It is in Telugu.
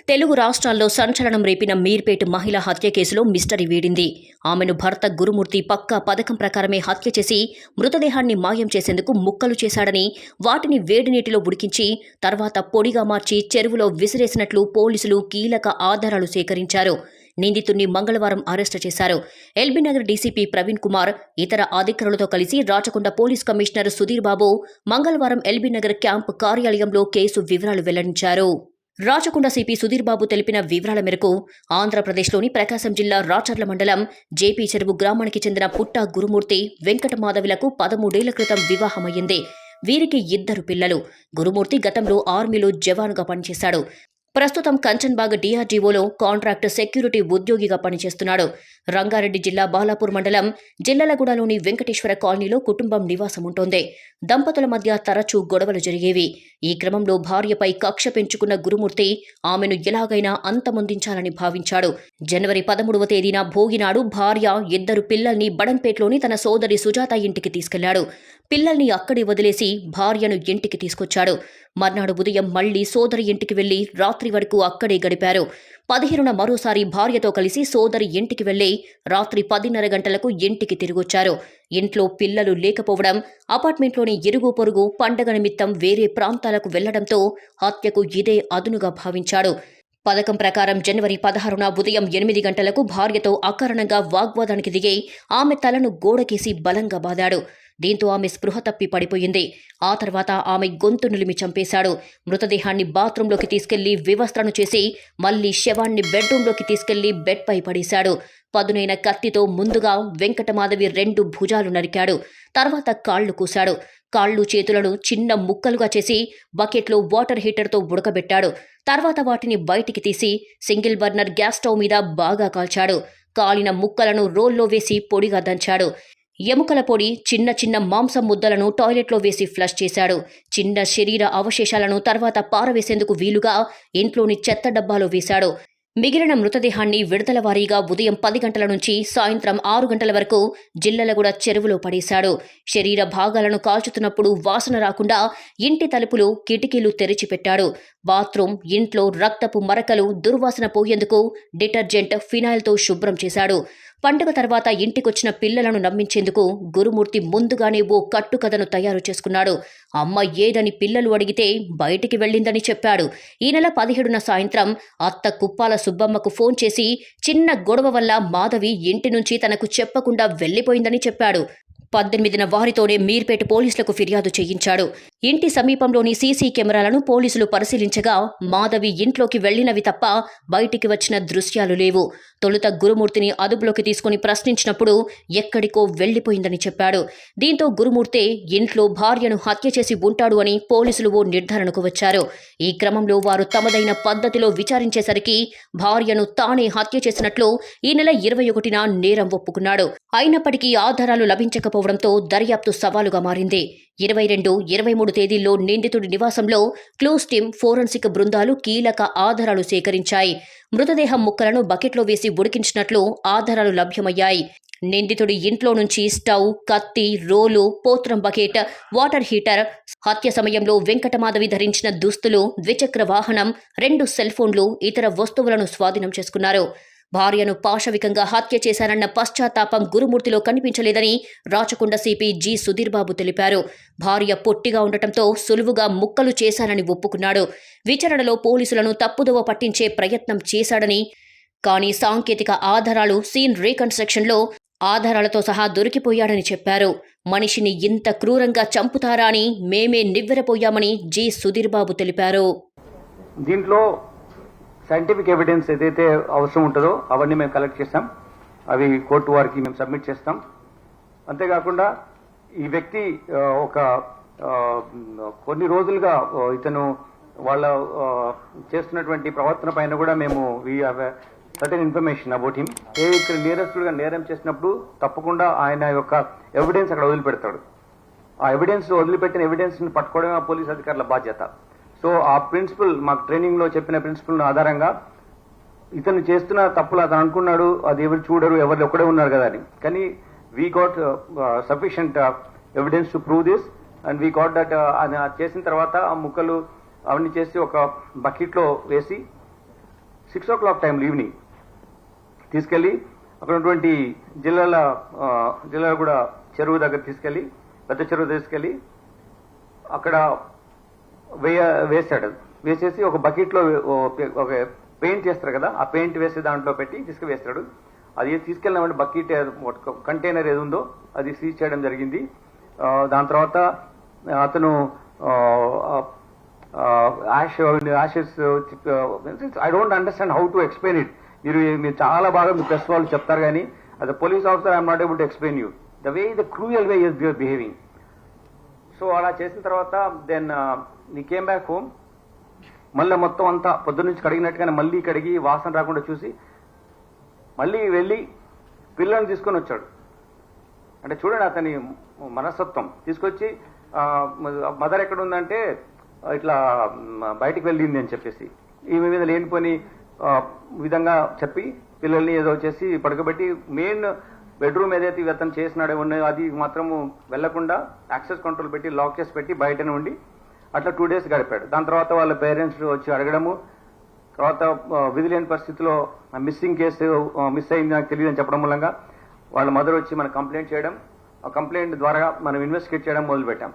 తెలుగు రాష్ట్రాల్లో సంచలనం రేపిన మీర్పేట్ మహిళ హత్య కేసులో మిస్టరీ వీడింది. ఆమెను భర్త గురుమూర్తి పక్కా పథకం ప్రకారమే హత్య చేసి మృతదేహాన్ని మాయం చేసేందుకు ముక్కలు చేశాడని, వాటిని వేడినీటిలో ఉడికించి తర్వాత పొడిగా మార్చి చెరువులో విసిరేసినట్లు పోలీసులు కీలక ఆధారాలు సేకరించారు. నిందితుడిని మంగళవారం అరెస్టు చేశారు. ఎల్బీనగర్ డీసీపీ ప్రవీణ్ కుమార్ ఇతర అధికారులతో కలిసి రాచకొండ పోలీస్ కమిషనర్ సుధీర్ బాబు మంగళవారం ఎల్బీనగర్ క్యాంపు కార్యాలయంలో కేసు వివరాలు వెల్లడించారు. రాచకొండ సిపి సుధీర్ బాబు తెలిపిన వివరాల మేరకు ఆంధ్రప్రదేశ్లోని ప్రకాశం జిల్లా రాచర్ల మండలం జేపీ చెరువు గ్రామానికి చెందిన పుట్ట గురుమూర్తి వెంకట మాధవిలకు 13 ఏళ్ల క్రితం వివాహమయ్యింది. వీరికి 2 పిల్లలు. గురుమూర్తి గతంలో ఆర్మీలో జవానుగా పనిచేశాడు. ప్రస్తుతం కంచన్బాగ్ డీఆర్డీఓలో కాంట్రాక్ట్ సెక్యూరిటీ ఉద్యోగిగా పనిచేస్తున్నాడు. రంగారెడ్డి జిల్లా బాలాపూర్ మండలం జిల్లలగూడలోని వెంకటేశ్వర కాలనీలో కుటుంబం నివాసం ఉంటోంది. దంపతుల మధ్య తరచూ గొడవలు జరిగేవి. ఈ క్రమంలో భార్యపై కక్ష పెంచుకున్న గురుమూర్తి ఆమెను ఎలాగైనా అంతమొందించాలని భావించాడు. జనవరి 13వ తేదీన భోగినాడు భార్య 2 పిల్లల్ని బడంపేట్లోని తన సోదరి సుజాత ఇంటికి తీసుకెళ్లాడు. పిల్లల్ని అక్కడే వదిలేసి భార్యను ఇంటికి తీసుకొచ్చాడు. మర్నాడు ఉదయం మళ్లీ సోదరి ఇంటికి వెళ్లి రాత్రి వరకు అక్కడే గడిపారు. 15న మరోసారి భార్యతో కలిసి సోదరి ఇంటికి వెళ్లి రాత్రి 10:30 గంటలకు ఇంటికి తిరిగొచ్చారు. ఇంట్లో పిల్లలు లేకపోవడం, అపార్ట్మెంట్లోని ఇరుగు పొరుగు పండగ నిమిత్తం వేరే ప్రాంతాలకు వెళ్లడంతో హత్యకు ఇదే అదునుగా భావించాడు. పథకం ప్రకారం జనవరి 16న ఉదయం 8 గంటలకు భార్యతో అకారణంగా వాగ్వాదానికి దిగి ఆమె తలను గోడకేసి బలంగా బాదాడు. దీంతో ఆమె స్పృహ తప్పి పడిపోయింది. ఆ తర్వాత ఆమె గొంతు నులిమి చంపేశాడు. మృతదేహాన్ని బాత్రూంలోకి తీసుకెళ్లి వివస్త్రను చేసి మళ్లీ శవాన్ని బెడ్రూంలోకి తీసుకెళ్లి బెడ్పై పడేశాడు. పదునైన కత్తితో ముందుగా వెంకటమాధవి 2 భుజాలు నరికాడు. తర్వాత కాళ్లు కూశాడు. కాళ్లు చేతులను చిన్న ముక్కలుగా చేసి బకెట్లో వాటర్ హీటర్తో ఉడకబెట్టాడు. తర్వాత వాటిని బయటికి తీసి సింగిల్ బర్నర్ గ్యాస్ స్టవ్ మీద బాగా కాల్చాడు. కాలిన ముక్కలను రోల్లో వేసి పొడిగా దంచాడు. ఎముకల పొడి, చిన్న చిన్న మాంసం ముద్దలను టాయిలెట్లో వేసి ఫ్లష్ చేశాడు. చిన్న శరీర అవశేషాలను తర్వాత పారవేసేందుకు వీలుగా ఇంట్లోని చెత్త డబ్బాలో వేశాడు. మిగిలిన మృతదేహాన్ని విడతల వారీగా ఉదయం 10 గంటల నుంచి సాయంత్రం 6 గంటల వరకు జిల్లలగూడ చెరువులో పడేశాడు. శరీర భాగాలను కాల్చుతున్నప్పుడు వాసన రాకుండా ఇంటి తలుపులు, కిటికీలు తెరిచిపెట్టాడు. బాత్రూం, ఇంట్లో రక్తపు మరకలు దుర్వాసన పోయేందుకు డిటర్జెంట్, ఫినాయిల్తో శుభ్రం చేశాడు. పండుగ తర్వాత ఇంటికొచ్చిన పిల్లలను నమ్మించేందుకు గురుమూర్తి ముందుగానే ఓ కట్టుకథను తయారు చేసుకున్నాడు. అమ్మ ఏదని పిల్లలు అడిగితే బయటికి వెళ్ళిందని చెప్పాడు. ఈ నెల 17న సాయంత్రం అత్త కుప్పాల సుబ్బమ్మకు ఫోన్ చేసి చిన్న గొడవ వల్ల మాధవి ఇంటి నుంచి తనకు చెప్పకుండా వెళ్లిపోయిందని చెప్పాడు. 18న వారితోనే మీర్పేట పోలీసులకు ఫిర్యాదు చేయించాడు. ఇంటి సమీపంలోని సీసీ కెమెరాలను పోలీసులు పరిశీలించగా మాధవి ఇంట్లోకి వెళ్లినవి తప్ప బయటికి వచ్చిన దృశ్యాలు లేవు. తొలుత గురుమూర్తిని అదుపులోకి తీసుకుని ప్రశ్నించినప్పుడు ఎక్కడికో వెళ్లిపోయిందని చెప్పాడు. దీంతో గురుమూర్తి ఇంట్లో భార్యను హత్య చేసి ఉంటాడు అని పోలీసులు ఓ నిర్ధారణకు వచ్చారు. ఈ క్రమంలో వారు తమదైన పద్ధతిలో విచారించేసరికి భార్యను తానే హత్య చేసినట్లు ఈ నెల 21న నేరం ఒప్పుకున్నాడు. అయినప్పటికీ ఆధారాలు లభించకపోవడంతో దర్యాప్తు సవాలుగా మారింది. 22, 23 తేదీల్లో నిందితుడి నివాసంలో క్లూస్ టీమ్, ఫోరెన్సిక్ బృందాలు కీలక ఆధారాలు సేకరించాయి. మృతదేహం ముక్కలను బకెట్లో వేసి ఉడికించినట్లు ఆధారాలు లభ్యమయ్యాయి. నిందితుడి ఇంట్లో నుంచి స్టవ్, కత్తి, రోలు, పోత్రం బకెట్, వాటర్ హీటర్, హత్య సమయంలో వెంకటమాధవి ధరించిన దుస్తులు, ద్విచక్ర వాహనం, 2 సెల్ ఫోన్లు, ఇతర వస్తువులను స్వాధీనం చేసుకున్నారు. భార్యను పాశవికంగా హత్య చేశారన్న పశ్చాత్తాపం గురుమూర్తిలో కనిపించలేదని రాచకొండ సిపి జి సుధీర్ బాబు తెలిపారు. భార్య పొట్టిగా ఉండటంతో సులువుగా ముక్కలు చేశానని ఒప్పుకున్నాడు. విచారణలో పోలీసులను తప్పుదోవ పట్టించే ప్రయత్నం చేశాడని, కానీ సాంకేతిక ఆధారాలు, సీన్ రీకన్స్ట్రక్షన్లో ఆధారాలతో సహా దొరికిపోయాడని చెప్పారు. మనిషిని ఇంత క్రూరంగా చంపుతారా అని మేమే నివ్వెరపోయామని జి సుధీర్ బాబు తెలిపారు. దీంట్లో సైంటిఫిక్ ఎవిడెన్స్ ఏదైతే అవసరం ఉంటుందో అవన్నీ మేము కలెక్ట్ చేస్తాం. అవి కోర్టు వారికి మేము సబ్మిట్ చేస్తాం. అంతేకాకుండా ఈ వ్యక్తి కొన్ని రోజులుగా ఇతను వాళ్ళ చేస్తున్నటువంటి ప్రవర్తన పైన కూడా మేము we have certain information about him. ఇక్కడ నేరస్తుడుగా నేరం చేసినప్పుడు తప్పకుండా ఆయన యొక్క ఎవిడెన్స్ అక్కడ వదిలిపెడతాడు. ఆ ఎవిడెన్స్ వదిలిపెట్టిన ఎవిడెన్స్ని పట్టుకోవడమే ఆ పోలీస్ అధికారుల బాధ్యత. సో ఆ ప్రిన్సిపల్, మాకు ట్రైనింగ్లో చెప్పిన ప్రిన్సిపల్ ఆధారంగా ఇతను చేస్తున్న తప్పులు అతను అనుకున్నాడు, అది ఎవరు చూడరు, ఎవరు ఒక్కడే ఉన్నారు కదా అని. కానీ we got sufficient evidence to prove this and we got that. చేసిన తర్వాత ఆ ముక్కలు అవన్నీ చేసి ఒక బకెట్లో వేసి 6 o'clock టైంలో ఈవినింగ్ తీసుకెళ్లి అక్కడ ఉన్నటువంటి జిల్లాల కూడా చెరువు దగ్గర తీసుకెళ్లి పెద్ద చెరువు తీసుకెళ్లి అక్కడ వేసాడు. వేసేసి ఒక బకెట్లో ఒక పెయింట్ చేస్తారు కదా, ఆ పెయింట్ వేసి దాంట్లో పెట్టి తీసుకువేస్తాడు. అది తీసుకెళ్ళినామంటే బకెట్ కంటైనర్ ఏది ఉందో అది సీజ్ చేయడం జరిగింది. దాని తర్వాత అతను Ashes I don't understand how to explain it. మీరు చాలా బాగా మీ ప్రెస్ వాళ్ళు చెప్తారు కానీ అది police officer I'm not able to explain you the way the cruel way is your behaving. So అలా చేసిన తర్వాత దెన్ నీ కేమ్ బ్యాక్ హోమ్. మళ్ళీ మొత్తం అంతా పొద్దున్న నుంచి కడిగినట్టుగానే మళ్ళీ కడిగి వాసన రాకుండా చూసి మళ్ళీ వెళ్ళి పిల్లల్ని తీసుకొని వచ్చాడు. అంటే చూడండి అతని మనస్తత్వం. తీసుకొచ్చి మదర్ ఎక్కడ ఉందంటే ఇట్లా బయటికి వెళ్ళింది అని చెప్పేసి ఈమె మీద లేనిపోని విధంగా చెప్పి పిల్లల్ని ఏదో చేసి పడుకోబెట్టి మెయిన్ బెడ్రూమ్ ఏదైతే అతను చేసినాడో ఉన్నాయో అది మాత్రము వెళ్లకుండా యాక్సెస్ కంట్రోల్ పెట్టి లాక్ చేసి పెట్టి బయటనే ఉండి అట్లా 2 days గడిపాడు. దాని తర్వాత వాళ్ళ పేరెంట్స్ వచ్చి అడగడము, తర్వాత విధి లేని పరిస్థితిలో మిస్సింగ్ కేసు మిస్ అయింది నాకు తెలియదని చెప్పడం మూలంగా వాళ్ళ మదర్ వచ్చి మనం కంప్లైంట్ చేయడం, ఆ కంప్లైంట్ ద్వారా మనం ఇన్వెస్టిగేట్ చేయడం మొదలుపెట్టాం.